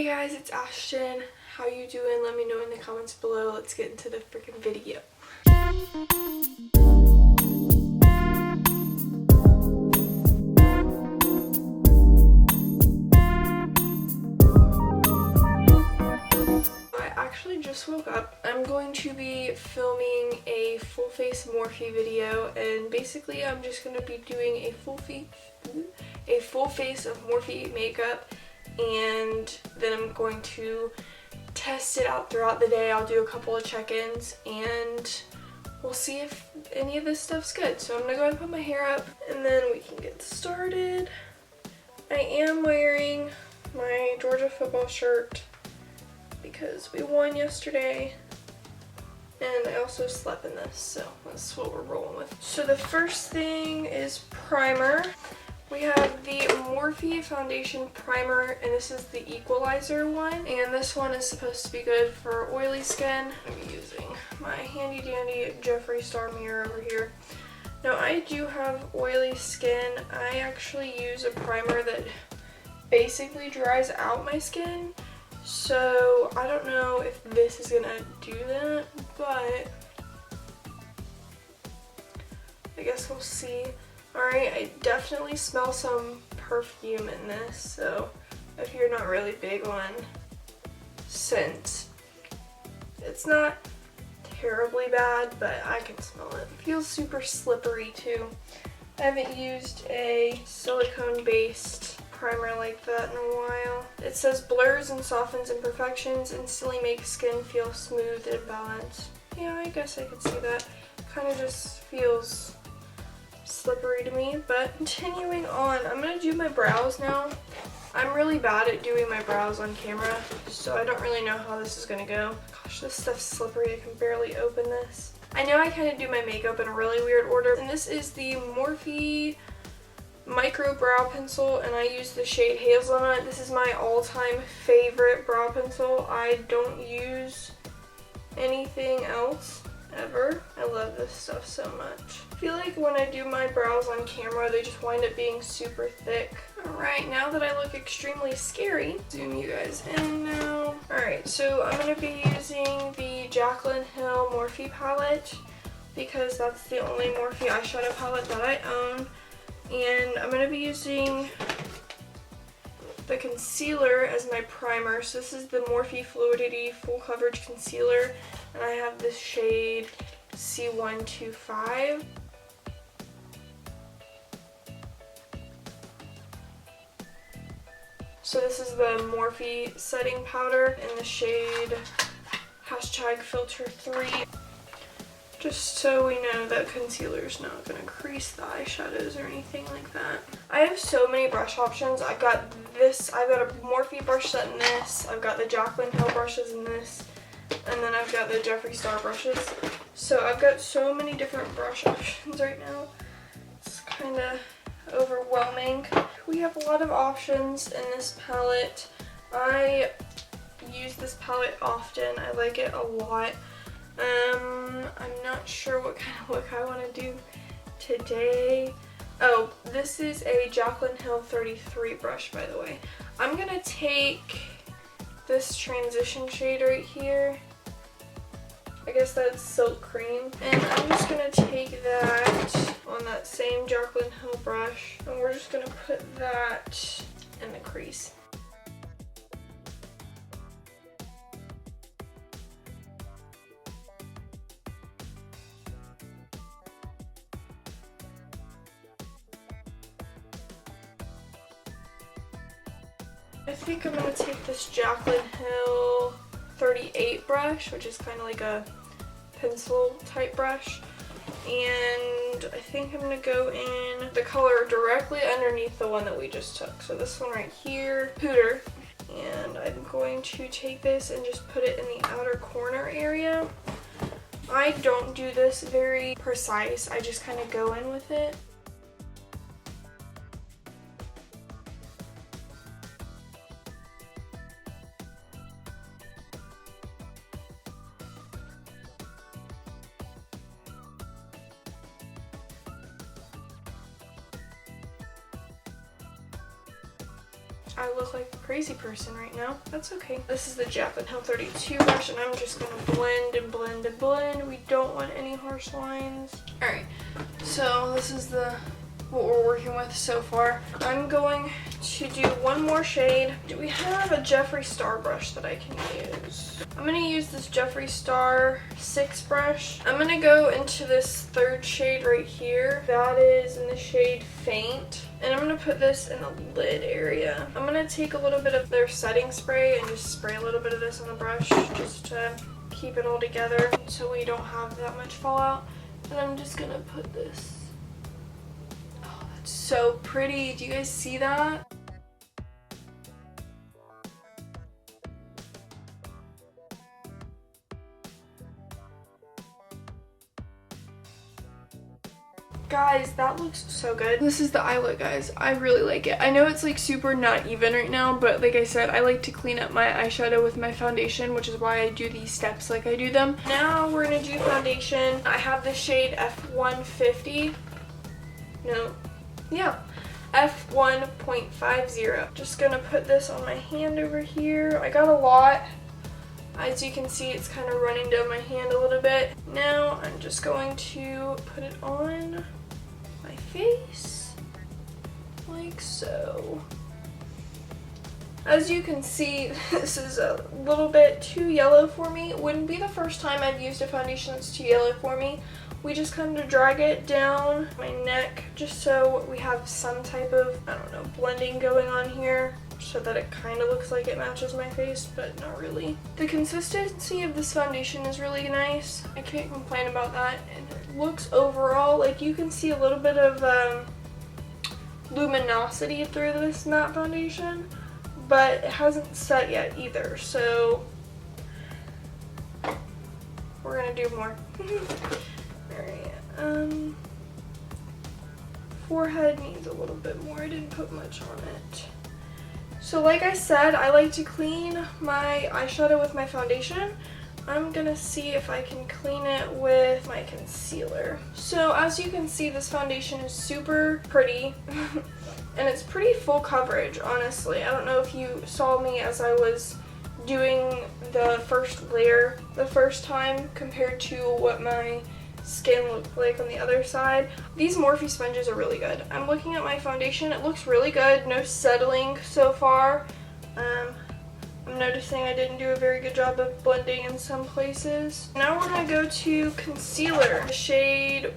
guys, it's Ashton. How you doing? Let me know in the comments below. Let's get into the freaking video. I actually just woke up. I'm going to be filming a full face Morphe video, and basically I'm just going to be doing a full face of Morphe makeup, and then I'm going to test it out throughout the day. I'll do a couple of check-ins and we'll see if any of this stuff's good. So I'm gonna go ahead and put my hair up and then we can get started. I am wearing my Georgia football shirt because we won yesterday, and I also slept in this, so that's what we're rolling with. So the first thing is primer. We have the Morphe foundation primer, and this is the equalizer one, and this one is supposed to be good for oily skin. I'm using my handy dandy Jeffree Star mirror over here. Now I do have oily skin. I actually use a primer that basically dries out my skin, so I don't know if this is gonna do that, but I guess we'll see. Alright, I definitely smell some perfume in this, so if you're not really big on scent, it's not terribly bad, but I can smell it. It feels super slippery too. I haven't used a silicone-based primer like that in a while. It says blurs and softens imperfections, instantly makes skin feel smooth and balanced. Yeah, I guess I could see that. Kind of just feels slippery to me, but continuing on, I'm gonna do my brows now. I'm really bad at doing my brows on camera, so I don't really know how this is gonna go. Gosh, this stuff's slippery. I can barely open this. I know I kind of do my makeup in a really weird order, and this is the Morphe micro brow pencil, and I use the shade Hazelnut. This is my all-time favorite brow pencil. I don't use anything else ever. I love this stuff so much. I feel like when I do my brows on camera, they just wind up being super thick. Alright, now that I look extremely scary, zoom you guys in now. Alright, so I'm going to be using the Jaclyn Hill Morphe palette because that's the only Morphe eyeshadow palette that I own. And I'm going to be using the concealer as my primer. So this is the Morphe Fluidity Full Coverage Concealer, and I have this shade C125. So this is the Morphe setting powder in the shade #filter3. Just so we know that concealer's not gonna crease the eyeshadows or anything like that. I have so many brush options. I've got this, I've got a Morphe brush set in this, I've got the Jaclyn Hill brushes in this, and then I've got the Jeffree Star brushes. So I've got so many different brush options right now. It's kind of overwhelming. We have a lot of options in this palette. I use this palette often. I like it a lot. I'm not sure what kind of look I want to do today. Oh, this is a Jaclyn Hill 33 brush, by the way. I'm going to take this transition shade right here. I guess that's Silk Cream. And I'm just going to take that on that same Jaclyn Hill brush, and we're just going to put that in the crease. I think I'm going to take this Jaclyn Hill 38 brush, which is kind of like a pencil type brush, and I think I'm going to go in the color directly underneath the one that we just took. So this one right here, Pooter, and I'm going to take this and just put it in the outer corner area. I don't do this very precise, I just kind of go in with it. I look like a crazy person right now. That's okay. This is the Jaclyn Hill 32 brush, and I'm just gonna blend and blend and blend. We don't want any harsh lines. All right, so this is what we're working with so far. I'm going to do one more shade. Do we have a Jeffree Star brush that I can use? I'm gonna use this Jeffree Star 6 brush. I'm gonna go into this third shade right here. That is in the shade Faint. And I'm gonna put this in the lid area. I'm gonna take a little bit of their setting spray and just spray a little bit of this on the brush just to keep it all together so we don't have that much fallout. And I'm just gonna put this. So pretty. Do you guys see that? Guys, that looks so good. This is the eye look, guys. I really like it. I know it's like super not even right now, but like I said, I like to clean up my eyeshadow with my foundation, which is why I do these steps like I do them. Now we're gonna do foundation. I have the shade F150. No. Yeah. F1.50. Just gonna put this on my hand over here. I got a lot. As you can see, it's kind of running down my hand a little bit. Now I'm just going to put it on my face like so. As you can see, this is a little bit too yellow for me. It wouldn't be the first time I've used a foundation that's too yellow for me. We just kind of drag it down my neck just so we have some type of, I don't know, blending going on here so that it kind of looks like it matches my face, but not really. The consistency of this foundation is really nice. I can't complain about that. And it looks overall like you can see a little bit of luminosity through this matte foundation, but it hasn't set yet either, so we're gonna do more. Alright, forehead needs a little bit more. I didn't put much on it. So like I said, I like to clean my eyeshadow with my foundation. I'm gonna see if I can clean it with my concealer. So as you can see, this foundation is super pretty and it's pretty full coverage, honestly. I don't know if you saw me as I was doing the first layer the first time compared to what my skin looked like on the other side. These Morphe sponges are really good. I'm looking at my foundation. It looks really good. No settling so far. I'm noticing I didn't do a very good job of blending in some places. Now we're going to go to concealer. The shade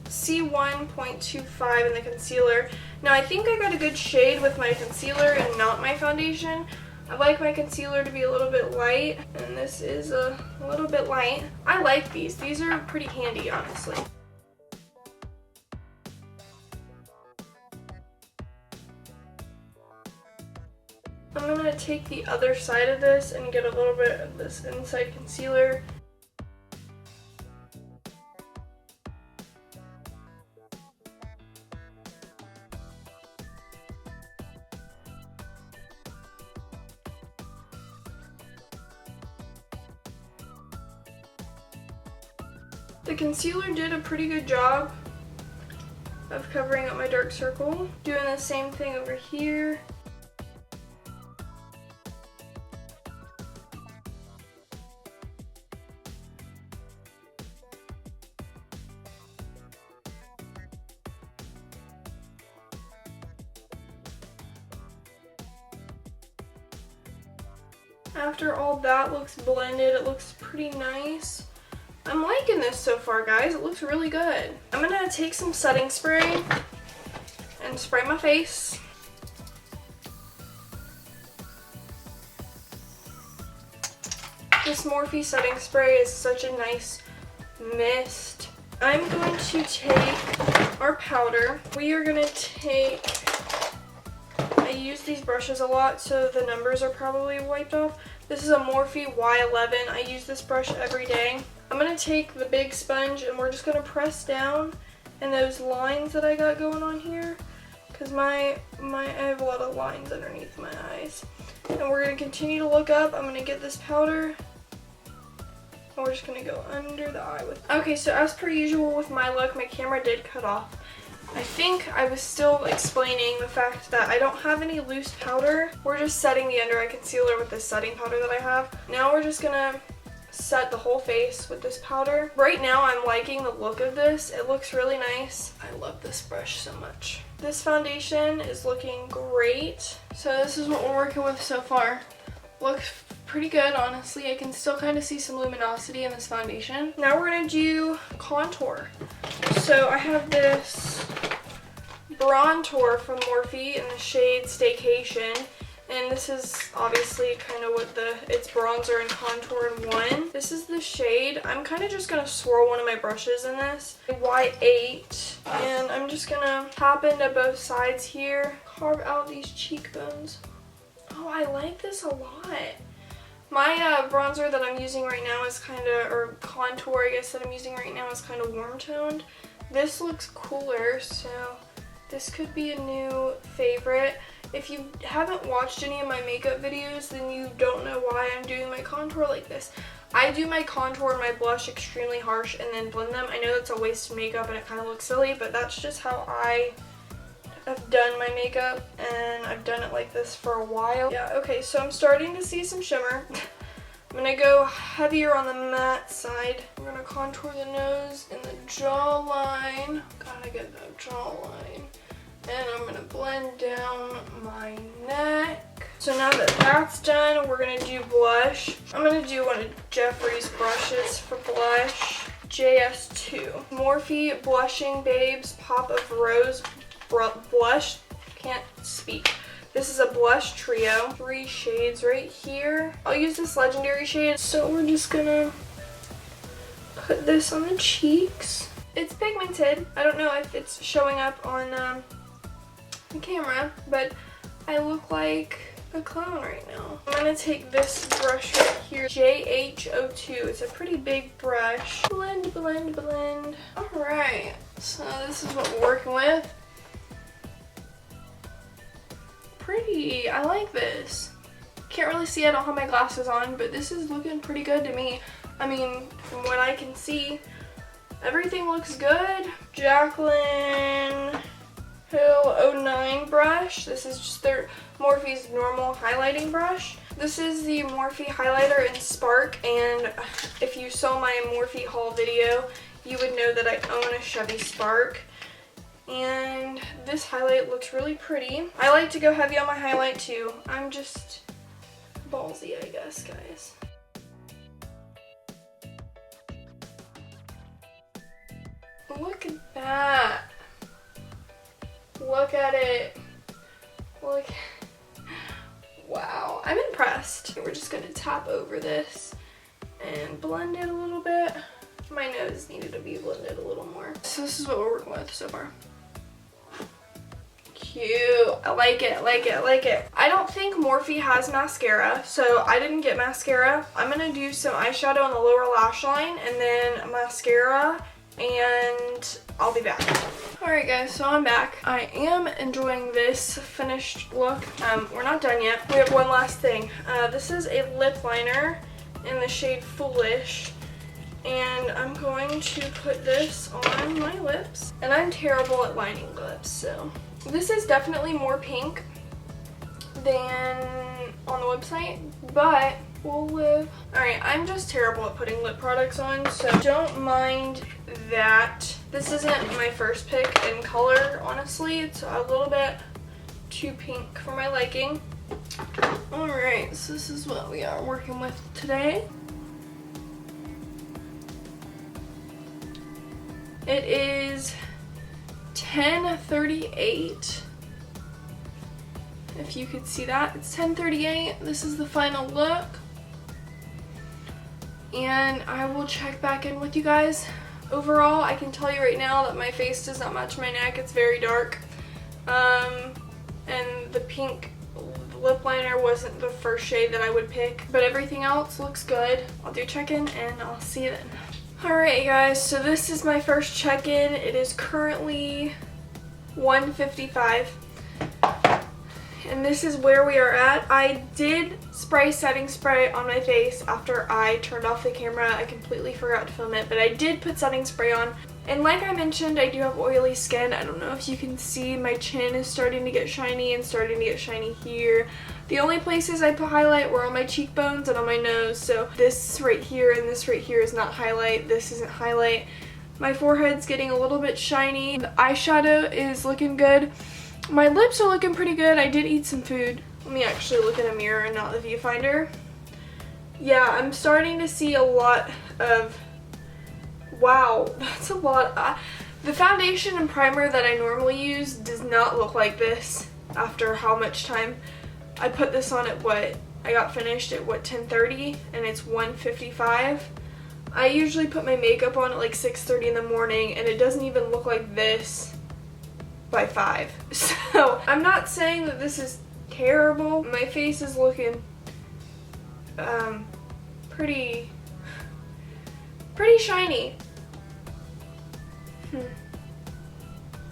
C1.25 in the concealer. Now I think I got a good shade with my concealer and not my foundation. I like my concealer to be a little bit light, and this is a little bit light. I like these. These are pretty handy, honestly. I'm going to take the other side of this and get a little bit of this inside concealer. The concealer did a pretty good job of covering up my dark circle. Doing the same thing over here. After all that looks blended, it looks pretty nice. I'm liking this so far, guys. It looks really good. I'm gonna take some setting spray and spray my face. This Morphe setting spray is such a nice mist. I'm going to take our powder. We are gonna take, I use these brushes a lot, so the numbers are probably wiped off. This is a Morphe Y11. I use this brush every day. I'm going to take the big sponge and we're just going to press down in those lines that I got going on here, because I have a lot of lines underneath my eyes. And we're going to continue to look up. I'm going to get this powder and we're just going to go under the eye with it. Okay, so as per usual with my look, my camera did cut off. I think I was still explaining the fact that I don't have any loose powder. We're just setting the under eye concealer with this setting powder that I have. Now we're just gonna set the whole face with this powder. Right now I'm liking the look of this. It looks really nice. I love this brush so much. This foundation is looking great. So this is what we're working with so far. Looks pretty good, honestly. I can still kind of see some luminosity in this foundation. Now we're gonna do contour. So I have this Bronzer from Morphe in the shade Staycation. And this is obviously kind of what it's bronzer and contour in one. This is the shade. I'm kind of just going to swirl one of my brushes in this. Y8. And I'm just going to tap into both sides here. Carve out these cheekbones. Oh, I like this a lot. My bronzer that I'm using right now is kind of, or contour I guess that I'm using right now is kind of warm toned. This looks cooler, so this could be a new favorite. If you haven't watched any of my makeup videos, then you don't know why I'm doing my contour like this. I do my contour and my blush extremely harsh and then blend them. I know that's a waste of makeup and it kind of looks silly, but that's just how I have done my makeup, and I've done it like this for a while. Yeah, okay, so I'm starting to see some shimmer. I'm going to go heavier on the matte side. I'm going to contour the nose and the jawline. Gotta get that jawline. And I'm going to blend down my neck. So now that that's done, we're going to do blush. I'm going to do one of Jeffree's brushes for blush. JS2. Morphe Blushing Babes Pop of Rose Blush. Can't speak. This is a blush trio. 3 shades right here. I'll use this legendary shade. So we're just going to put this on the cheeks. It's pigmented. I don't know if it's showing up on the camera, but I look like a clown right now. I'm gonna take this brush right here, JH02. It's a pretty big brush. Blend, blend, blend. Alright, so this is what we're working with. Pretty, I like this. Can't really see, I don't have my glasses on, but this is looking pretty good to me. I mean, from what I can see, everything looks good. Jaclyn Hill 09 brush. This is just their Morphe's normal highlighting brush. This is the Morphe highlighter in Spark, and if you saw my Morphe haul video, you would know that I own a Chevy Spark. And this highlight looks really pretty. I like to go heavy on my highlight too. I'm just ballsy, I guess, guys. Look at that. Look at it. Look. Wow, I'm impressed. We're just gonna tap over this and blend it a little bit. My nose needed to be blended a little more. So this is what we're working with so far. Cute. I like it, I like it, I like it. I don't think Morphe has mascara, so I didn't get mascara. I'm gonna do some eyeshadow on the lower lash line and then mascara, and I'll be back. Alright guys, so I'm back. I am enjoying this finished look. We're not done yet. We have one last thing. This is a lip liner in the shade Foolish. And I'm going to put this on my lips. And I'm terrible at lining lips, so. This is definitely more pink than on the website, but we'll live. Alright, I'm just terrible at putting lip products on, so don't mind that. This isn't my first pick in color, honestly. It's a little bit too pink for my liking. Alright, so this is what we are working with today. It is 10:38. If you could see that, it's 10:38. This is the final look. And I will check back in with you guys. Overall, I can tell you right now that my face does not match my neck. It's very dark. And the pink lip liner wasn't the first shade that I would pick, but everything else looks good. I'll do check-in and I'll see you then. Alright guys, so this is my first check-in. It is currently 1:55. And this is where we are at. I did spray setting spray on my face after I turned off the camera. I completely forgot to film it, but I did put setting spray on. And like I mentioned, I do have oily skin. I don't know if you can see, my chin is starting to get shiny and starting to get shiny here. The only places I put highlight were on my cheekbones and on my nose, so this right here and this right here is not highlight. This isn't highlight. My forehead's getting a little bit shiny. The eyeshadow is looking good. My lips are looking pretty good. I did eat some food. Let me actually look in a mirror and not the viewfinder. Yeah, I'm starting to see a lot of... Wow, that's a lot. The foundation and primer that I normally use does not look like this after how much time. I put this on at what? I got finished at what, 10:30, and it's 1:55. I usually put my makeup on at like 6:30 in the morning, and it doesn't even look like this by 5. So I'm not saying that this is terrible. My face is looking pretty shiny.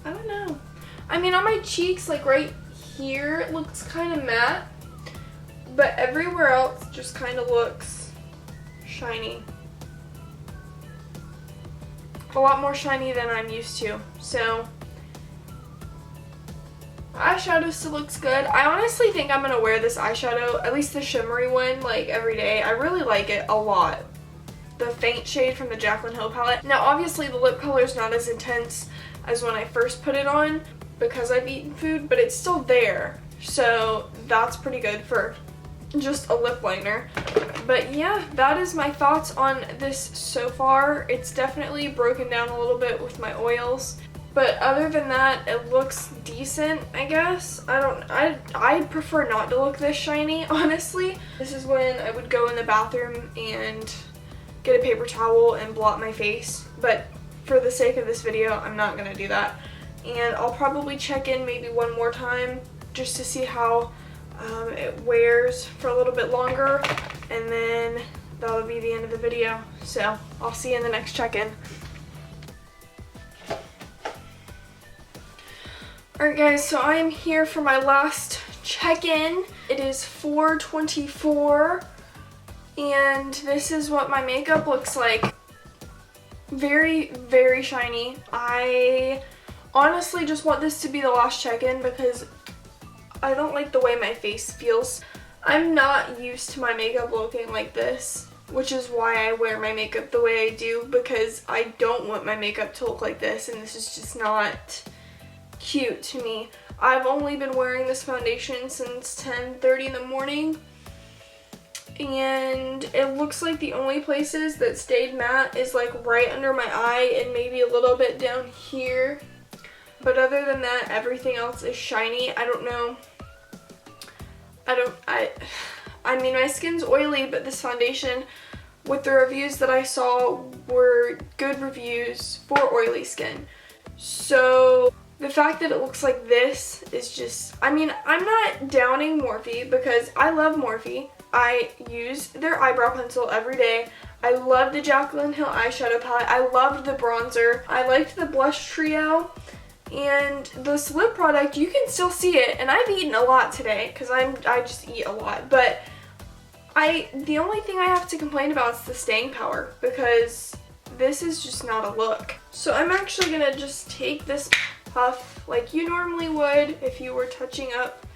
I don't know. I mean, on my cheeks, like right here, it looks kind of matte, but everywhere else just kind of looks shiny. A lot more shiny than I'm used to. So eyeshadow still looks good. I honestly think I'm gonna wear this eyeshadow, at least the shimmery one, like every day. I really like it a lot. The faint shade from the Jaclyn Hill palette. Now obviously the lip color is not as intense as when I first put it on because I've eaten food, but it's still there. So that's pretty good for just a lip liner. But yeah, that is my thoughts on this so far. It's definitely broken down a little bit with my oils. But other than that, it looks decent, I guess. I prefer not to look this shiny, honestly. This is when I would go in the bathroom and get a paper towel and blot my face. But for the sake of this video, I'm not gonna do that. And I'll probably check in maybe one more time just to see how it wears for a little bit longer. And then that'll be the end of the video. So I'll see you in the next check-in. Alright guys, so I am here for my last check-in. It is 4:24 and this is what my makeup looks like. Very shiny. I honestly just want this to be the last check-in because I don't like the way my face feels. I'm not used to my makeup looking like this, which is why I wear my makeup the way I do, because I don't want my makeup to look like this, and this is just not cute to me. I've only been wearing this foundation since 10:30 in the morning, and it looks like the only places that stayed matte is like right under my eye and maybe a little bit down here. But other than that, everything else is shiny. I don't know. I mean, my skin's oily, but this foundation, with the reviews that I saw, were good reviews for oily skin. So the fact that it looks like this is just, I mean, I'm not downing Morphe because I love Morphe. I use their eyebrow pencil every day. I love the Jaclyn Hill eyeshadow palette. I loved the bronzer. I liked the blush trio. And this lip product, you can still see it, and I've eaten a lot today because I just eat a lot. But the only thing I have to complain about is the staying power, because this is just not a look. So I'm actually gonna just take this puff like you normally would if you were touching up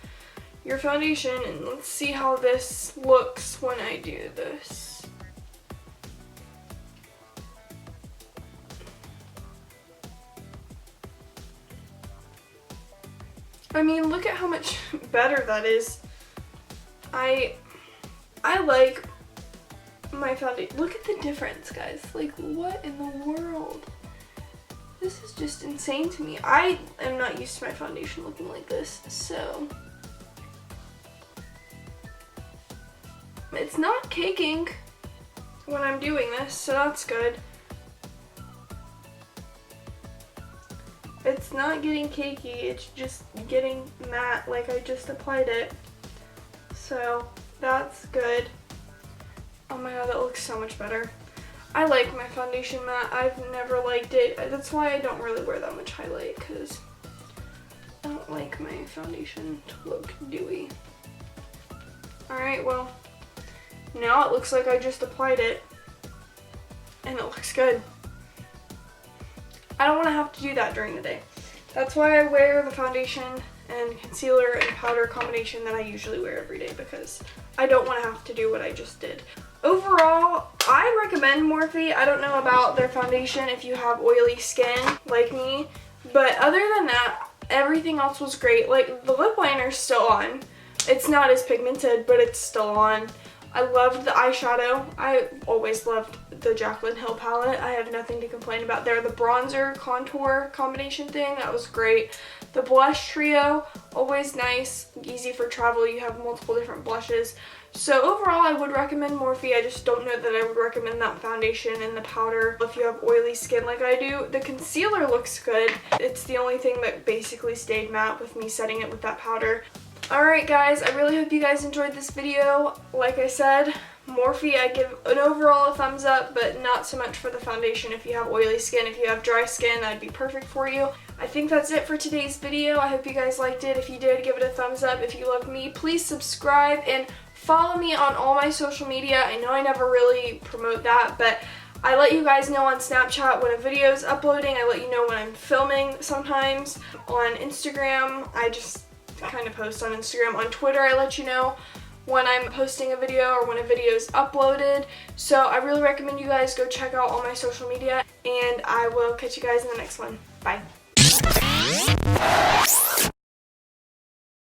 your foundation, and let's see how this looks when I do this. I mean, look at how much better that is. I like my foundation. Look at the difference, guys. Like, what in the world? This is just insane to me. I am not used to my foundation looking like this, so. It's not caking when I'm doing this, so that's good. It's not getting cakey, it's just getting matte like I just applied it. So that's good. Oh my god, that looks so much better. I like my foundation matte. I've never liked it. That's why I don't really wear that much highlight, because I don't like my foundation to look dewy. Alright, well, now it looks like I just applied it, and it looks good. I don't want to have to do that during the day. That's why I wear the foundation and concealer and powder combination that I usually wear every day, because I don't want to have to do what I just did. Overall, I recommend Morphe. I don't know about their foundation if you have oily skin like me, but other than that, everything else was great. Like, the lip liner's still on. It's not as pigmented, but it's still on. I loved the eyeshadow. I always loved the Jaclyn Hill palette. I have nothing to complain about there. The bronzer contour combination thing, that was great. The blush trio, always nice, easy for travel. You have multiple different blushes. So overall, I would recommend Morphe. I just don't know that I would recommend that foundation and the powder if you have oily skin like I do. The concealer looks good. It's the only thing that basically stayed matte with me setting it with that powder. Alright guys, I really hope you guys enjoyed this video. Like I said, Morphe, I give an overall a thumbs up, but not so much for the foundation. If you have oily skin, if you have dry skin, that'd be perfect for you. I think that's it for today's video. I hope you guys liked it. If you did, give it a thumbs up. If you love me, please subscribe and follow me on all my social media. I know I never really promote that, but I let you guys know on Snapchat when a video is uploading. I let you know when I'm filming sometimes. On Instagram, I just kind of post on Instagram. On Twitter, I let you know when I'm posting a video or when a video is uploaded. So I really recommend you guys go check out all my social media, and I will catch you guys in the next one. Bye.